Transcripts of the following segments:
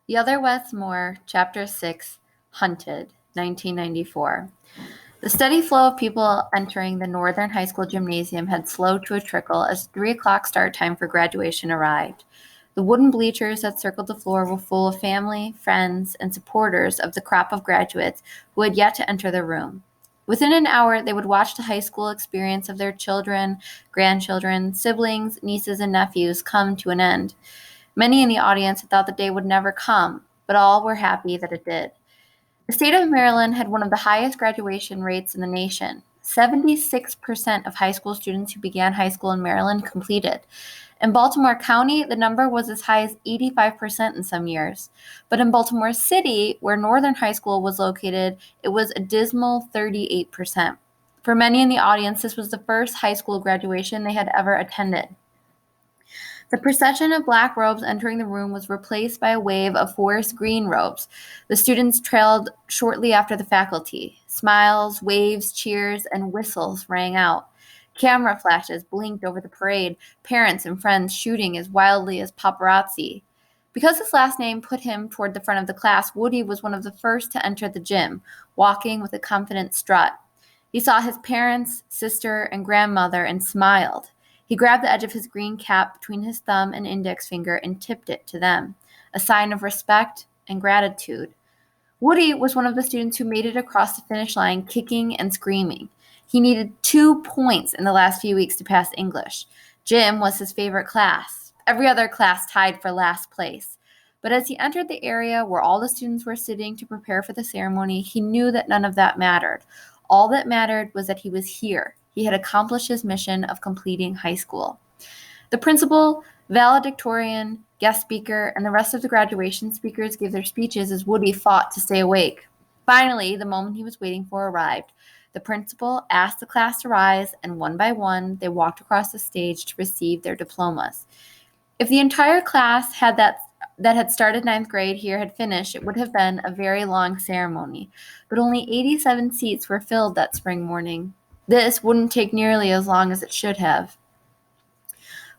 The Other Wes Moore, Chapter 6, Hunted, 1994. The steady flow of people entering the Northern High School gymnasium had slowed to a trickle as 3 o'clock start time for graduation arrived. The wooden bleachers that circled the floor were full of family, friends, and supporters of the crop of graduates who had yet to enter the room. Within an hour, they would watch the high school experience of their children, grandchildren, siblings, nieces, and nephews come to an end. Many in the audience had thought the day would never come, but all were happy that it did. The state of Maryland had one of the highest graduation rates in the nation. 76% of high school students who began high school in Maryland completed. In Baltimore County, the number was as high as 85% in some years. But in Baltimore City, where Northern High School was located, it was a dismal 38%. For many in the audience, this was the first high school graduation they had ever attended. The procession of black robes entering the room was replaced by a wave of forest green robes. The students trailed shortly after the faculty. Smiles, waves, cheers, and whistles rang out. Camera flashes blinked over the parade, parents and friends shooting as wildly as paparazzi. Because his last name put him toward the front of the class, Woody was one of the first to enter the gym, walking with a confident strut. He saw his parents, sister, and grandmother and smiled. He grabbed the edge of his green cap between his thumb and index finger and tipped it to them, a sign of respect and gratitude. Woody was one of the students who made it across the finish line kicking and screaming. He needed 2 points in the last few weeks to pass English. Gym was his favorite class. Every other class tied for last place. But as he entered the area where all the students were sitting to prepare for the ceremony, he knew that none of that mattered. All that mattered was that he was here. He had accomplished his mission of completing high school. The principal, valedictorian, guest speaker, and the rest of the graduation speakers gave their speeches as Woody fought to stay awake. Finally, the moment he was waiting for arrived. The principal asked the class to rise, and one by one, they walked across the stage to receive their diplomas. If the entire class that had started ninth grade here had finished, it would have been a very long ceremony. But only 87 seats were filled that spring morning. This wouldn't take nearly as long as it should have.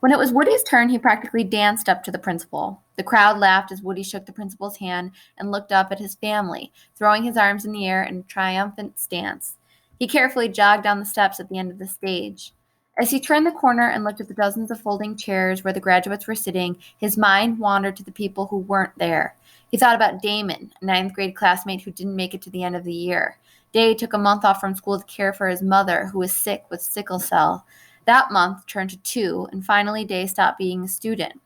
When it was Woody's turn, he practically danced up to the principal. The crowd laughed as Woody shook the principal's hand and looked up at his family, throwing his arms in the air in a triumphant stance. He carefully jogged down the steps at the end of the stage. As he turned the corner and looked at the dozens of folding chairs where the graduates were sitting, his mind wandered to the people who weren't there. He thought about Damon, a ninth grade classmate who didn't make it to the end of the year. Day took a month off from school to care for his mother, who was sick with sickle cell. That month turned to 2, and finally Day stopped being a student.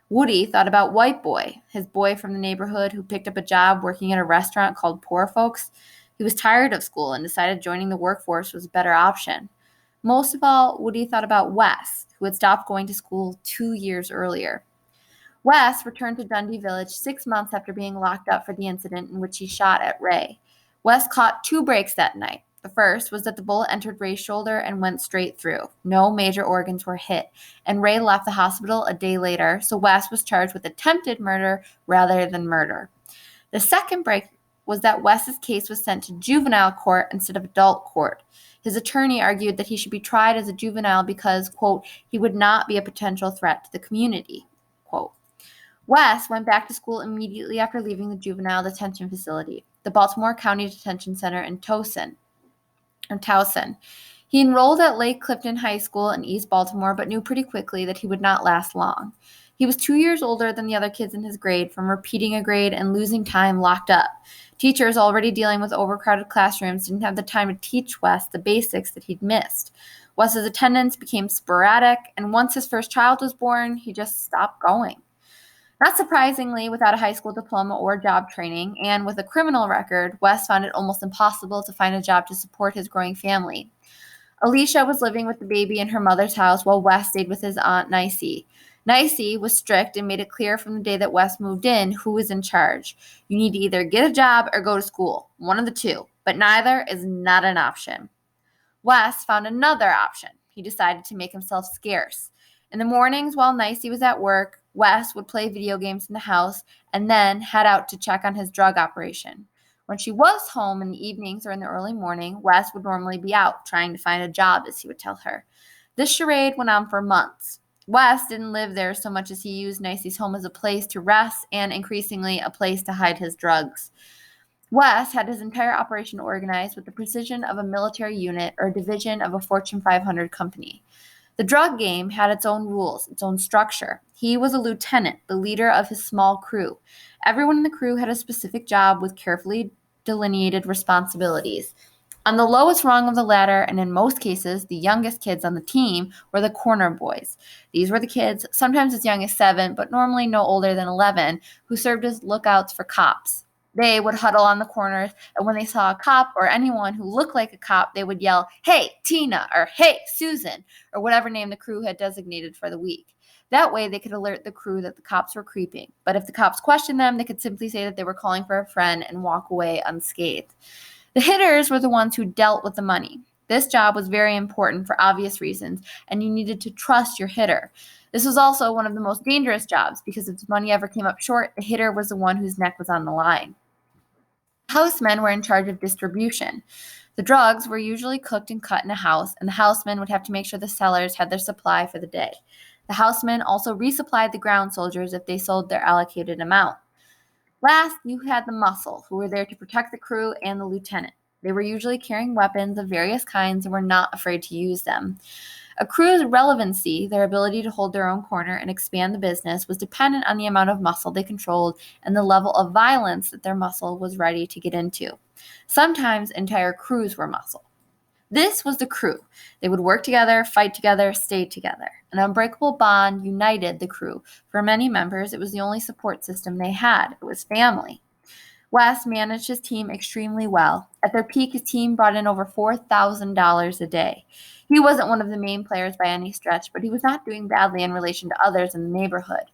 Woody thought about White Boy, his boy from the neighborhood who picked up a job working at a restaurant called Poor Folks. He was tired of school and decided joining the workforce was a better option. Most of all, Woody thought about Wes, who had stopped going to school 2 years earlier. Wes returned to Dundee Village 6 months after being locked up for the incident in which he shot at Ray. Wes caught 2 breaks that night. The first was that the bullet entered Ray's shoulder and went straight through. No major organs were hit, and Ray left the hospital a day later, so Wes was charged with attempted murder rather than murder. The second break was that Wes's case was sent to juvenile court instead of adult court. His attorney argued that he should be tried as a juvenile because, quote, he would not be a potential threat to the community, quote. Wes went back to school immediately after leaving the juvenile detention facility, the Baltimore County Detention Center in Towson. He enrolled at Lake Clifton High School in East Baltimore, but knew pretty quickly that he would not last long. He was 2 years older than the other kids in his grade from repeating a grade and losing time locked up. Teachers already dealing with overcrowded classrooms didn't have the time to teach Wes the basics that he'd missed. Wes's attendance became sporadic, and once his first child was born, he just stopped going. Not surprisingly, without a high school diploma or job training, and with a criminal record, Wes found it almost impossible to find a job to support his growing family. Alicia was living with the baby in her mother's house while Wes stayed with his aunt Nicey. Nicey was strict and made it clear from the day that Wes moved in who was in charge. You need to either get a job or go to school, one of the two, but neither is not an option. Wes found another option. He decided to make himself scarce. In the mornings while Nicey was at work, Wes would play video games in the house and then head out to check on his drug operation. When she was home in the evenings or in the early morning, Wes would normally be out trying to find a job, as he would tell her. This charade went on for months. Wes didn't live there so much as he used Nicey's home as a place to rest and increasingly a place to hide his drugs. Wes had his entire operation organized with the precision of a military unit or division of a Fortune 500 company. The drug game had its own rules, its own structure. He was a lieutenant, the leader of his small crew. Everyone in the crew had a specific job with carefully delineated responsibilities. On the lowest rung of the ladder, and in most cases, the youngest kids on the team were the corner boys. These were the kids, sometimes as young as 7, but normally no older than 11, who served as lookouts for cops. They would huddle on the corners, and when they saw a cop or anyone who looked like a cop, they would yell, "Hey, Tina," or "Hey, Susan," or whatever name the crew had designated for the week. That way, they could alert the crew that the cops were creeping. But if the cops questioned them, they could simply say that they were calling for a friend and walk away unscathed. The hitters were the ones who dealt with the money. This job was very important for obvious reasons, and you needed to trust your hitter. This was also one of the most dangerous jobs because if the money ever came up short, the hitter was the one whose neck was on the line. Housemen were in charge of distribution. The drugs were usually cooked and cut in a house, and the housemen would have to make sure the sellers had their supply for the day. The housemen also resupplied the ground soldiers if they sold their allocated amount. Last, you had the muscle, who were there to protect the crew and the lieutenant. They were usually carrying weapons of various kinds and were not afraid to use them. A crew's relevancy, their ability to hold their own corner and expand the business, was dependent on the amount of muscle they controlled and the level of violence that their muscle was ready to get into. Sometimes entire crews were muscle. This was the crew. They would work together, fight together, stay together. An unbreakable bond united the crew. For many members, it was the only support system they had. It was family. Wes managed his team extremely well. At their peak, his team brought in over $4,000 a day. He wasn't one of the main players by any stretch, but he was not doing badly in relation to others in the neighborhood.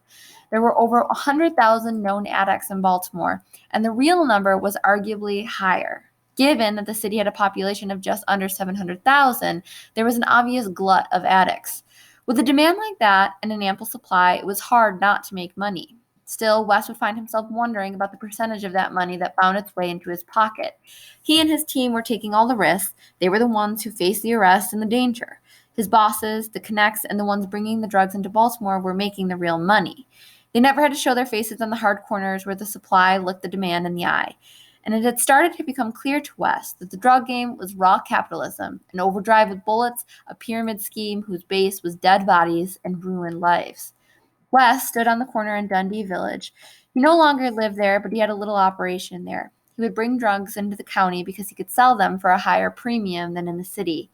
There were over 100,000 known addicts in Baltimore, and the real number was arguably higher. Given that the city had a population of just under 700,000, there was an obvious glut of addicts. With a demand like that and an ample supply, it was hard not to make money. Still, Wes would find himself wondering about the percentage of that money that found its way into his pocket. He and his team were taking all the risks. They were the ones who faced the arrest and the danger. His bosses, the connects, and the ones bringing the drugs into Baltimore were making the real money. They never had to show their faces on the hard corners where the supply looked the demand in the eye. And it had started to become clear to Wes that the drug game was raw capitalism, an overdrive with bullets, a pyramid scheme whose base was dead bodies and ruined lives. Wes stood on the corner in Dundee Village. He no longer lived there, but he had a little operation there. He would bring drugs into the county because he could sell them for a higher premium than in the city.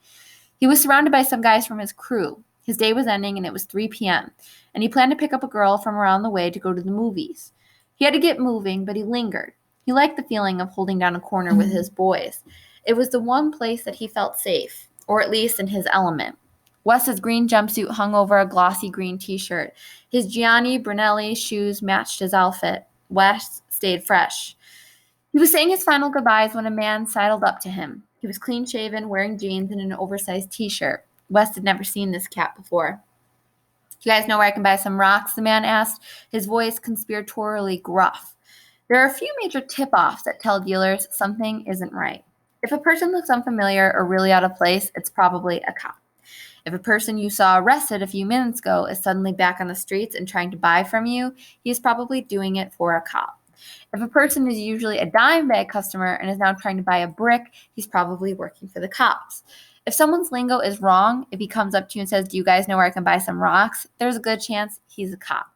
He was surrounded by some guys from his crew. His day was ending and it was 3 p.m., and he planned to pick up a girl from around the way to go to the movies. He had to get moving, but he lingered. He liked the feeling of holding down a corner with his boys. It was the one place that he felt safe, or at least in his element. Wes's green jumpsuit hung over a glossy green t-shirt. His Gianni Brunelli shoes matched his outfit. Wes stayed fresh. He was saying his final goodbyes when a man sidled up to him. He was clean-shaven, wearing jeans and an oversized t-shirt. Wes had never seen this cat before. "Do you guys know where I can buy some rocks?" the man asked, his voice conspiratorially gruff. There are a few major tip-offs that tell dealers something isn't right. If a person looks unfamiliar or really out of place, it's probably a cop. If a person you saw arrested a few minutes ago is suddenly back on the streets and trying to buy from you, he is probably doing it for a cop. If a person is usually a dime bag customer and is now trying to buy a brick, he's probably working for the cops. If someone's lingo is wrong, if he comes up to you and says, "Do you guys know where I can buy some rocks?" there's a good chance he's a cop.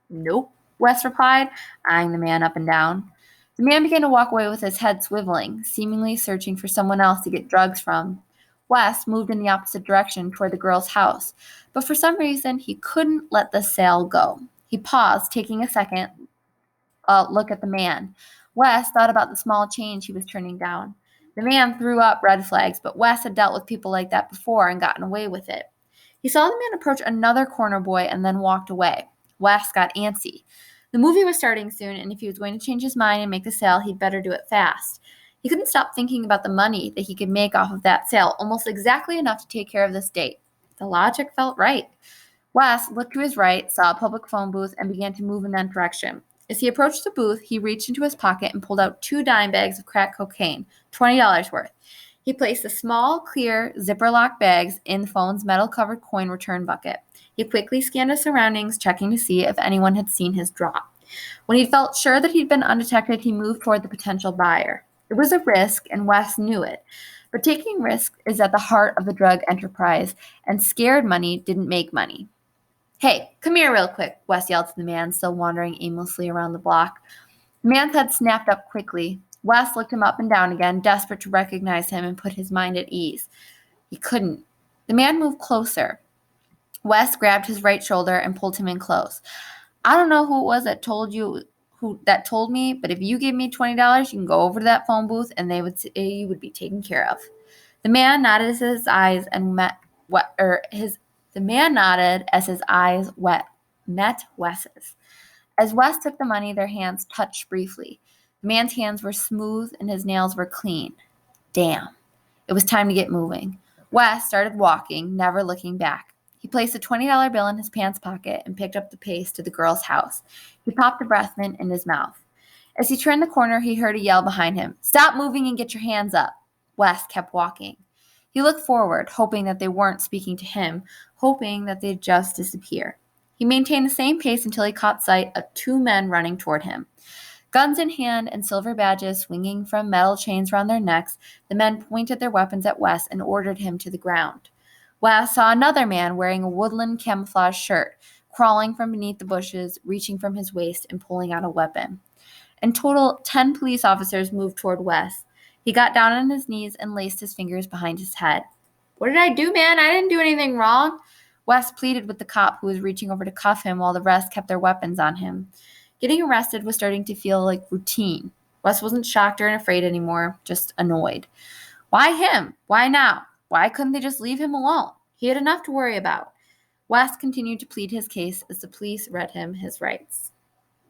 "Nope," Wes replied, eyeing the man up and down. The man began to walk away with his head swiveling, seemingly searching for someone else to get drugs from. Wes moved in the opposite direction toward the girl's house, but for some reason he couldn't let the sale go. He paused, taking a second look at the man. Wes thought about the small change he was turning down. The man threw up red flags, but Wes had dealt with people like that before and gotten away with it. He saw the man approach another corner boy and then walked away. Wes got antsy. The movie was starting soon, and if he was going to change his mind and make the sale, he'd better do it fast. He couldn't stop thinking about the money that he could make off of that sale, almost exactly enough to take care of this date. The logic felt right. Wes looked to his right, saw a public phone booth, and began to move in that direction. As he approached the booth, he reached into his pocket and pulled out 2 dime bags of crack cocaine, $20 worth. He placed the small, clear, zipper lock bags in the phone's metal-covered coin return bucket. He quickly scanned his surroundings, checking to see if anyone had seen his drop. When he felt sure that he'd been undetected, he moved toward the potential buyer. It was a risk, and Wes knew it. But taking risks is at the heart of the drug enterprise, and scared money didn't make money. "Hey, come here real quick," Wes yelled to the man, still wandering aimlessly around the block. The man's head snapped up quickly. Wes looked him up and down again, desperate to recognize him and put his mind at ease. He couldn't. The man moved closer. Wes grabbed his right shoulder and pulled him in close. "I don't know who it was that told me, but if you give me $20, you can go over to that phone booth and they would say you would be taken care of." The man nodded as his eyes met Wes's. As Wes took the money, their hands touched briefly. The man's hands were smooth and his nails were clean. Damn. It was time to get moving. Wes started walking, never looking back. He placed a $20 bill in his pants pocket and picked up the pace to the girl's house. He popped a breath mint in his mouth. As he turned the corner, he heard a yell behind him. "Stop moving and get your hands up." Wes kept walking. He looked forward, hoping that they weren't speaking to him, hoping that they'd just disappear. He maintained the same pace until he caught sight of two men running toward him. Guns in hand and silver badges swinging from metal chains around their necks, the men pointed their weapons at Wes and ordered him to the ground. Wes saw another man wearing a woodland camouflage shirt, crawling from beneath the bushes, reaching from his waist and pulling out a weapon. In total, 10 police officers moved toward Wes. He got down on his knees and laced his fingers behind his head. "What did I do, man? I didn't do anything wrong." Wes pleaded with the cop who was reaching over to cuff him while the rest kept their weapons on him. Getting arrested was starting to feel like routine. Wes wasn't shocked or afraid anymore, just annoyed. Why him? Why now? Why couldn't they just leave him alone? He had enough to worry about. Wes continued to plead his case as the police read him his rights.